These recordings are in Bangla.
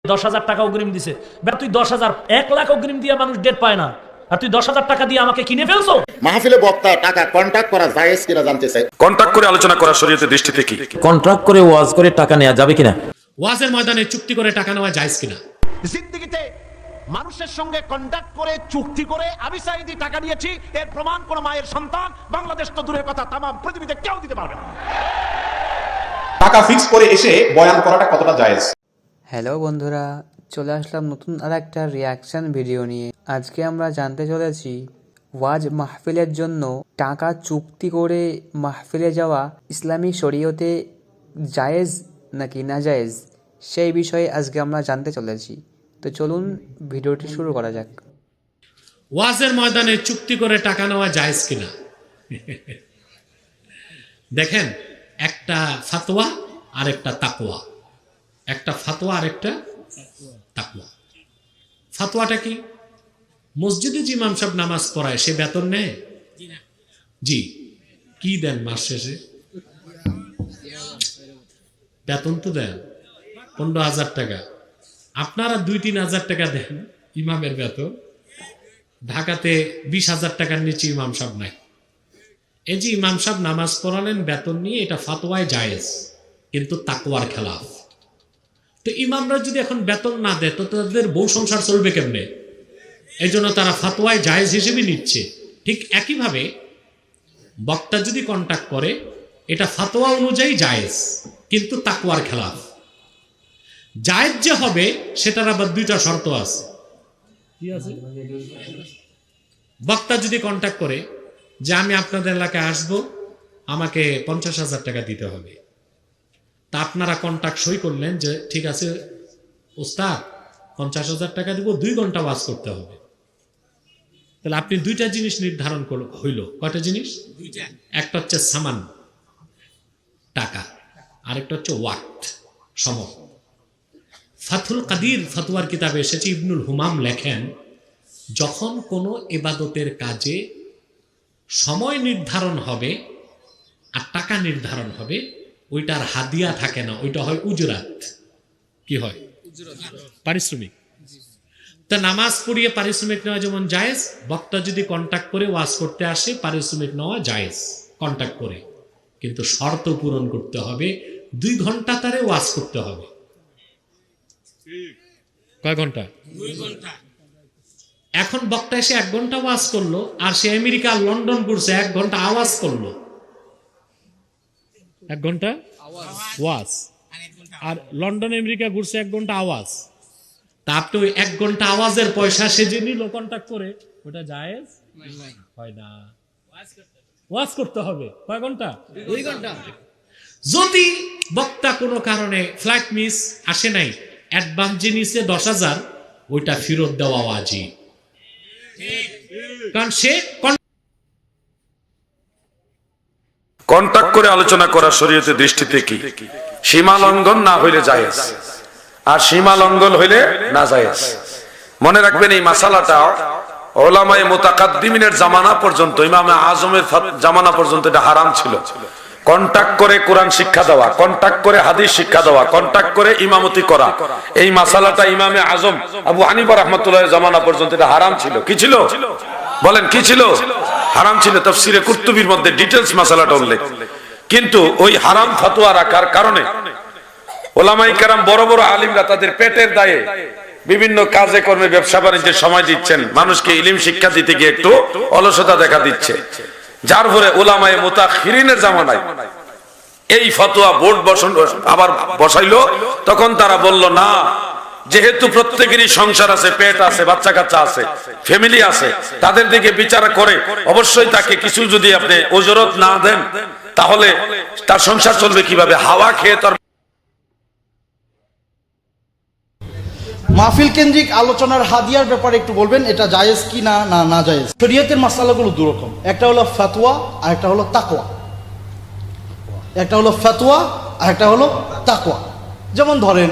10,000 টাকা অগ্রিম দিছে। তুই 10,000 1 লাখ অগ্রিম দিয়ে মানুষ ডেট পায় না, আর তুই 10,000 টাকা দিয়ে আমাকে কিনে ফেলছো। মাহফিলে বক্তা টাকা কন্টাক্ট করা জায়েজ কিনা জানতে চাই। কন্টাক্ট করে আলোচনা করা শরীয়তের দৃষ্টিতে কি? কন্ট্রাক্ট করে ওয়াজ করে টাকা নেওয়া যাবে কিনা? ওয়াজের ময়দানে চুক্তি করে টাকা নেওয়া জায়েজ কিনা? জিন্দেগিতে মানুষের সঙ্গে কন্টাক্ট করে চুক্তি করে আমি সাইদি টাকা নিয়েছি, এর প্রমাণ কোন মায়ের সন্তান বাংলাদেশ তো দূরের কথা তাম পৃথিবীতে কেউ দিতে পারবে না। টাকা ফিক্স করে এসে বয়ান করাটা কতটা জায়েজ? হ্যালো বন্ধুরা, চলে আসলাম নতুন আর একটা রিয়াকশন ভিডিও নিয়ে। আজকে আমরা জানতে চলেছি ওয়াজ মাহফিলের জন্য টাকা চুক্তি করে মাহফিলে যাওয়া ইসলামী শরীয়তে জায়েজ নাকি না জায়েজ, সেই বিষয়ে আজকে আমরা জানতে চলেছি। তো চলুন ভিডিওটি শুরু করা যাক। ওয়াজের ময়দানে চুক্তি করে টাকা নেওয়া জায়েজ কিনা? দেখেন, একটা ফাতোয়া আর একটা তাকওয়া, একটা ফাতোয়া আর একটা তাকওয়া। ফাতোয়াটা কি? মসজিদে যে ইমাম সাহেব নামাজ পড়ায় সে বেতন নেয়? জি। কি দেন মাস শেষে? বেতন তো দেন 15,000 টাকা। আপনারা 2-3,000 টাকা দেন ইমামের বেতন। ঢাকাতে 20,000 টাকার নিচে ইমাম সাহেব নাই। এই যে ইমাম সাহেব নামাজ পড়ালেন বেতন নিয়ে, এটা ফাতোয়ায় জায়েজ, কিন্তু তাকওয়ার খেলাফ। তো ইমামরা যদি এখন বেতন না দেয় তো তাদের বউ সংসার চলবে কেমনে? এই জন্য তারা ফাতোয়ায় জায়েজ হিসেবে নিচ্ছে। ঠিক একইভাবে বক্তা যদি কন্টাক্ট করে, এটা ফাতোয়া অনুযায়ী জায়েজ, কিন্তু তাকওয়ার খেলাফ। জায়েজ যে হবে সেটার আবার 2টা শর্ত আছে। কি আছে? বক্তা যদি কন্টাক্ট করে যে আমি আপনাদের এলাকায় আসবো, আমাকে 50,000 টাকা দিতে হবে, তা আপনারা কন্ট্রাক্ট সই করলেন যে ঠিক আছে ওস্তাদ 50,000 টাকা দিব, 2 ঘন্টা ওয়াজ করতে হবে। তাহলে আপনি 2টা জিনিস নির্ধারণ হইল। কয়টা জিনিস? একটা হচ্ছে সামান, টাকা, আরেকটা হচ্ছে ওয়াক্ত, সময়। ফাথুল কাদির ফতোয়ার কিতাবে এসেছে, ইবনুল হুমাম লেখেন, যখন কোনো ইবাদতের কাজে সময় নির্ধারণ হবে আর টাকা নির্ধারণ হবে, ওইটার হাদিয়া থাকে না, ওইটা হয় উজরাত। কি হয়? পারিশ্রমিক। তা নামাজ পড়িয়ে পারিশ্রমিক নেওয়া যেমন জায়েজ, বক্তা যদি কন্টাক্ট করে ওয়াজ করতে আসে পারিশ্রমিক নেওয়া জায়েজ কন্টাক্ট করে, কিন্তু শর্ত পূরণ করতে হবে। 2 ঘন্টা তারে ওয়াজ করতে হবে। কয় ঘন্টা? 2 ঘন্টা। এখন বক্তা এসে 1 ঘন্টা ওয়াজ করলো, আর সে আমেরিকা লন্ডন ঘুরছে 1 ঘন্টা আওয়াজ করলো। 1 ঘন্টা ওয়াজ, আর লন্ডন আমেরিকা ঘুরছে 1 ঘন্টা আওয়াজ। তা আপনি ওই 1 ঘন্টা আওয়াজের পয়সা সে যে নিল কন্টাক্ট করে, ওটা জায়েজ হয় না। ওয়াজ করতে হবে কয় ঘন্টা? 2 ঘন্টা। যদি বক্তা কোনো কারণে ফ্লাইট মিস আসে নাই, অ্যাডভান্স যে নিছে 10,000, ওইটা ফেরত দেওয়া ওয়াজিব, কারণ সে কন্টাক্ট করে আলোচনা করা শরীয়তের দৃষ্টিতে কি? সীমা লঙ্ঘন না হইলে জায়েজ, আর সীমা লঙ্ঘন হইলে না জায়েজ। মনে রাখবেন এই মাসালাটা উলামায়ে মুতাকাদ্দিমিনের জামানা পর্যন্ত, ইমামে আজমের জামানা পর্যন্ত এটা হারাম ছিল। কন্টাক্ট করে কোরআন শিক্ষা দেওয়া, কন্টাক্ট করে হাদিস শিক্ষা দেওয়া, কন্টাক্ট করে ইমামতি করা, এই মাসালাটা ইমামে আজম আবু হানিফা রাহমাতুল্লাহির জামানা পর্যন্ত এটা হারাম ছিল। কি ছিল? বলেন কি ছিল? হারাম ছিল। তাফসীরে কুরতুবীর মধ্যে ডিটেইলস মাসালাটা উল্লেখ। কিন্তু ওই হারাম ফতোয়া রাখার কারণে উলামায়ে কেরাম, বড় বড় আলিমরা তাদের পেটের দায়ে বিভিন্ন কাজে কর্মে ব্যবসা বাণিজ্যের সময় দিচ্ছেন, মানুষকে ইলম শিক্ষা দিতে গিয়ে একটু অলসতা দেখা দিচ্ছে, যার ফলে উলামায়ে মুতাখিরিনের জামানায় এই ফতোয়া বোর্ড আবার বসাইলো। তখন তারা বলল না, যেহেতু প্রত্যেকেরই সংসার আছে, পেট আছে, বাচ্চা কাচ্চা আছে, ফ্যামিলি আছে, তাদের দিকে বিচার করে অবশ্যই তাকে কিছু যদি আপনি ওজরত না দেন, তাহলে তার সংসার চলবে কিভাবে? হাওয়া খেয়ে তার। মাহফিল কেন্দ্রিক আলোচনার হাদিয়ার ব্যাপারে একটু বলবেন, এটা জায়েজ কি না না জায়েজ? শরীয়তের মাসালাগুলো 2 রকম, একটা হলো ফাতোয়া আর একটা হলো তাকওয়া। একটা হলো ফাতোয়া আর একটা হলো তাকওয়া। যেমন ধরেন,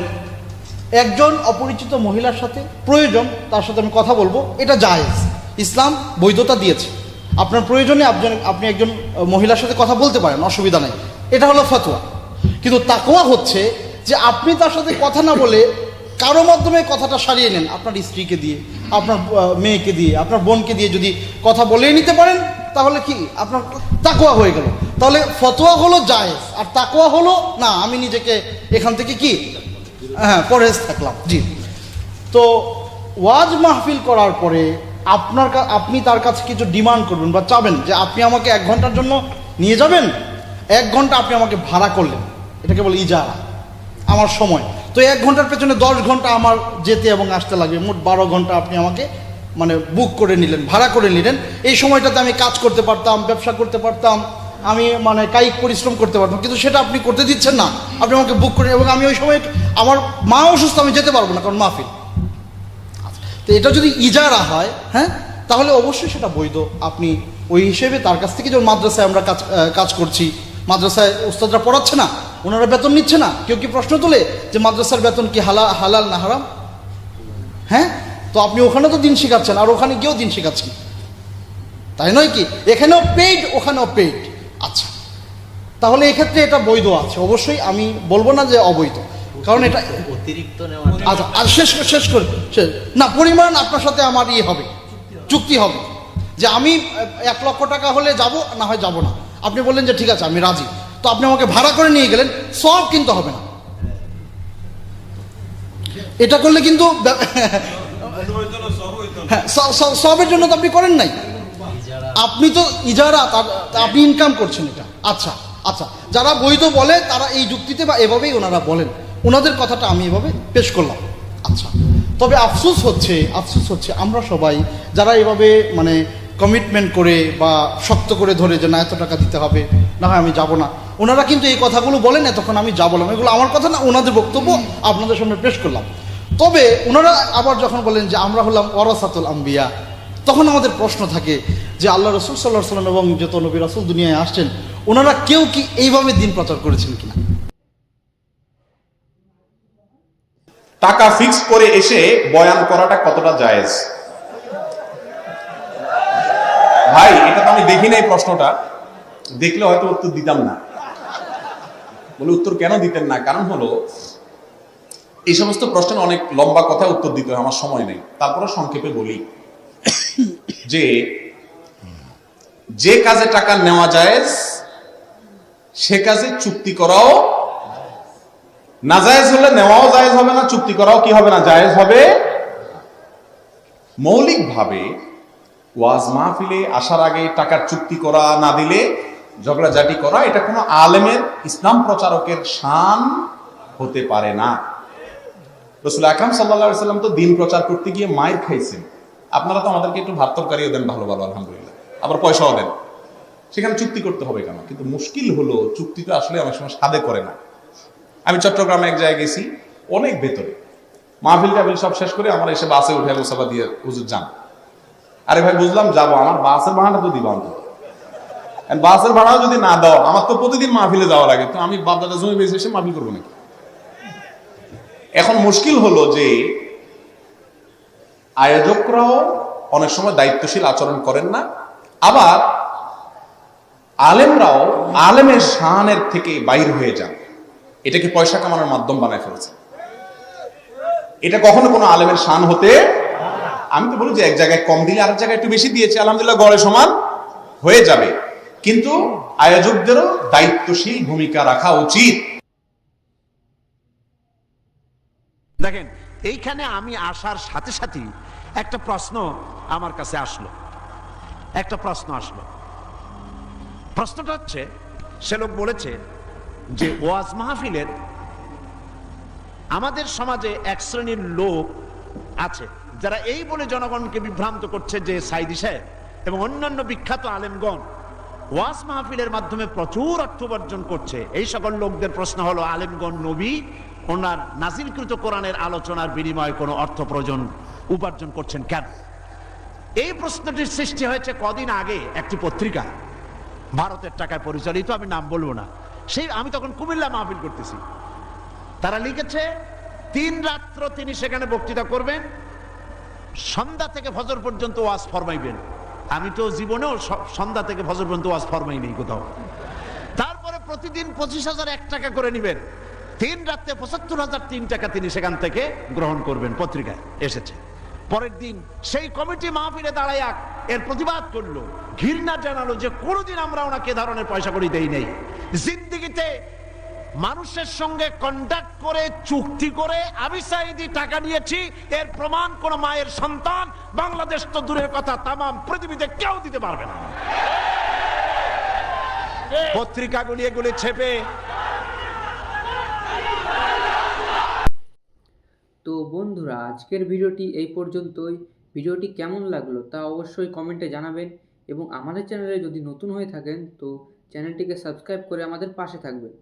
একজন অপরিচিত মহিলার সাথে প্রয়োজন, তার সাথে আমি কথা বলবো, এটা জায়েজ, ইসলাম বৈধতা দিয়েছে। আপনার প্রয়োজনে আপনি একজন মহিলার সাথে কথা বলতে পারেন, অসুবিধা নাই, এটা হলো ফাতোয়া। কিন্তু তাকওয়া হচ্ছে যে আপনি তার সাথে কথা না বলে কারো মাধ্যমে কথাটা সারিয়ে নেন, আপনার স্ত্রীকে দিয়ে, আপনার মেয়েকে দিয়ে, আপনার বোনকে দিয়ে যদি কথা বলেই নিতে পারেন, তাহলে কি আপনার তাকওয়া হয়ে গেল। তাহলে ফতোয়া হলো জায়েজ, আর তাকওয়া হলো না, আমি নিজেকে এখান থেকে কি পরহেজ থাকলাম। জি, তো ওয়াজ মাহফিল করার পরে আপনি তার কাছে কিছু ডিমান্ড করবেন বা চাবেন যে আপনি আমাকে 1 ঘন্টার জন্য নিয়ে যাবেন, 1 ঘন্টা আপনি আমাকে ভাড়া করলেন, এটাকে বলে ইজারা, আমার সময়। তো 1 ঘন্টার পেছনে 10 ঘন্টা আমার যেতে এবং আসতে লাগবে, মোট 12 ঘন্টা আপনি আমাকে মানে বুক করে নিলেন, ভাড়া করে নিলেন। এই সময়টাতে আমি কাজ করতে পারতাম, ব্যবসা করতে পারতাম, আমি মানে কায়িক পরিশ্রম করতে পারতাম, কিন্তু সেটা আপনি করতে দিচ্ছেন না। আপনি আমাকে বুক করে, এবং আমি ওই সময় আমার মা অসুস্থ, আমি যেতে পারবো না, কারণ মাহফিল। তো এটা যদি ইজারা হয়, হ্যাঁ, তাহলে অবশ্যই সেটা বৈধ। আপনি ওই হিসেবে তার কাছ থেকে, যেমন মাদ্রাসায় আমরা কাজ করছি, মাদ্রাসায় উস্তাদরা পড়াচ্ছে না, ওনারা বেতন নিচ্ছে না, কেউ কি প্রশ্ন তোলে যে মাদ্রাসার বেতন কি হালাল না হারাম? হ্যাঁ, তো আপনি ওখানে তো দিন শেখাচ্ছেন, আর ওখানে গিয়েও দিন শেখাচ্ছেন, তাই নয় কি? এখানেও পেইড, ওখানেও পেইড। আচ্ছা, তাহলে এক্ষেত্রে এটা বৈধ আছে অবশ্যই, আমি বলবো না যে অবৈধ, কারণ এটা অতিরিক্ত নেওয়া। আচ্ছা, আর শেষ করে না, পরিমাণ আপনার সাথে আমার হবে, চুক্তি হবে যে আমি 1 লক্ষ টাকা হলে যাব, না হয় যাব না। আপনি বললেন যে ঠিক আছে আমি রাজি, তো আপনি আমাকে ভাড়া করে নিয়ে গেলেন, সব কিন্তু হবে না। এটা করলে কিন্তু হ্যাঁ, সবের জন্য তো আপনি করেন নাই, আপনি তো ইজারা, আপনি ইনকাম করছেন এটা। আচ্ছা আচ্ছা, যারা বৈধ বলে তারা এই যুক্তিতে বা এভাবেই ওনারা বলেন, ওনাদের কথাটা আমি এভাবে পেশ করলাম। আচ্ছা, তবে আফসোস হচ্ছে আমরা সবাই যারা এভাবে মানে কমিটমেন্ট করে বা শক্ত করে ধরে যে না এত টাকা দিতে হবে, না হয় আমি যাব না, ওনারা কিন্তু এই কথাগুলো বলেন, এতক্ষণ আমি যা বললাম এগুলো আমার কথা না, ওনাদের বক্তব্য আপনাদের সামনে পেশ করলাম। তবে ওনারা আবার যখন বলেন যে আমরা হলাম ওয়ারাসাতুল আম্বিয়া, তখন আমাদের প্রশ্ন থাকে যে আল্লাহ রসুল সাল্লাল্লাহু আলাইহি ওয়াসাল্লাম এবং যত নবী রাসূল দুনিয়ায় আসছেন, ওনারা কেউ কি এইভাবে দিন প্রচার করেছেন কিনা? টাকা ফিক্স করে এসে বয়ান করাটা কতটা জায়েজ? ভাই, এটা তো আমি দেখি নাই, প্রশ্নটা দেখলে হয়তো উত্তর দিতাম না। বলে উত্তর কেন দিতেন না? কারণ হলো এই সমস্ত প্রশ্নের অনেক লম্বা কথা উত্তর দিতে হয়, আমার সময় নেই। তারপরে সংক্ষেপে বলি যে কাজে টাকা নেওয়া জায়েজ, সে কাজে চুক্তি করাও নাজায়েজ হলে নেওয়াও জায়েজ হবে না, চুক্তি করাও কি হবে না, জায়েজ হবে। মৌলিকভাবে ওয়াজ মাহফিলে আসার আগে টাকার চুক্তি করা, না দিলে ঝগড়াঝাটি করা, এটা কোনো আলেমের, ইসলাম প্রচারকের শান হতে পারে না। রাসূল আকরাম সাল্লাল্লাহু আলাইহি ওয়াসাল্লাম তো দিন প্রচার করতে গিয়ে মাইর খাইছেন। আপনারা তো আমাদেরকে একটু ভাত তরকারিও দেন ভালো ভালো, আলহামদুলিল্লাহ, আবার পয়সাও দেন, সেখানে চুক্তি করতে হবে কেন? কিন্তু মুশকিল হলো চুক্তিটা আসলে অনেক সময় সাদে করে না। আমি চট্টগ্রামে এক জায়গায় গেছি, অনেক ভেতরে, মাহফিল টাহফিল সব শেষ করে আমার এসে বাসে উঠে মুসাফা দিয়ে হুজুর যান। আরে ভাই, বুঝলাম যাবো, আমার বাসের ভাড়াটা তো দিবা অন্তত, বাসের ভাড়াও যদি না দাও, আমার তো প্রতিদিন মাহফিলে যাওয়া লাগে, তো আমি বাপদাদা জমি বেঁচে এসে মাহফিল করবো নাকি? এখন মুশকিল হলো যে আয়োজকরাও অনেক সময় দায়িত্বশীল আচরণ করেন না, আবার আলেমরাও আলেমের শানের থেকে বাইর হয়ে যান, এটাকে পয়সা কামানোর মাধ্যম বানায় ফেলেছে। এটা কখনো কোনো আলেমের শান হতে, আমি তো বলি যে এক জায়গায় কম দিলে আরেক জায়গায় একটু বেশি দিয়েছে, আলহামদুলিল্লাহ গড়ে সমান হয়ে যাবে, কিন্তু আয়োজকদেরও দায়িত্বশীল ভূমিকা রাখা উচিত। দেখেন, এইখানে আমি আসার সাথে সাথে একটা প্রশ্ন আমার কাছে আসলো, প্রশ্নটা হচ্ছে, সে লোক বলেছে যে ওয়াজ মাহফিলের আমাদের সমাজে এক শ্রেণীর লোক আছে যারা এই বলে জনগণকে বিভ্রান্ত করছে যে সাইদি সাহেব এবং অন্যান্য বিখ্যাত আলেমগণ ওয়াজ মাহফিলের মাধ্যমে প্রচুর অর্থ উপার্জন করছে। এই সকল লোকদের প্রশ্ন হলো, আলেমগণ নবী ওনার নাজিলকৃত কোরআনের আলোচনার বিনিময়ে কোনো অর্থ উপার্জন করছেন কেন? এই প্রশ্নটির সৃষ্টি হয়েছে কদিন আগে একটি পত্রিকা, ভারতের টাকায় পরিচালিত, আমি নাম বলবো না, আমি তখন কুমিল্লা মাহফিল করতেছি। তারা লিখেছে 3 রাত্র তিনি সেখানে বক্তৃতা করবেন, সন্ধ্যা থেকে ফজর পর্যন্ত ওয়াজ ফরমাইবেন। আমি তো জীবনেও সন্ধ্যা থেকে ফজর পর্যন্ত ওয়াজ ফরমাই নেই কোথাও। তারপরে প্রতিদিন 25,001 টাকা করে নিবেন, 3 রাতে ৭৫,০০০ টাকা তিনি সেখান থেকে গ্রহণ করবেন, পত্রিকায় এসেছে। পরের দিন সেই কমিটি মাহফিলে দাঁড়াইয়া এর প্রতিবাদ করলো, ঘৃণা জানালো যে কোনোদিন আমরা ওনাকে ধরনের পয়সা করি দেই নেই। জিন্দিগিতে মানুষের সঙ্গে কন্ট্যাক্ট করে চুক্তি করে আমি সাইদি টাকা নিয়েছি, এর প্রমাণ কোন মায়ের সন্তান বাংলাদেশ তো দূরের কথা তামাম পৃথিবীতে কেউ দিতে পারবে না। পত্রিকাগুলি এগুলি ছেপে। তো বন্ধুরা, আজকের ভিডিওটি এই পর্যন্তই। ভিডিওটি কেমন লাগলো তা অবশ্যই কমেন্টে জানাবেন, এবং আমাদের চ্যানেলে যদি নতুন হয়ে থাকেন তো চ্যানেলটিকে সাবস্ক্রাইব করে আমাদের পাশে থাকবেন।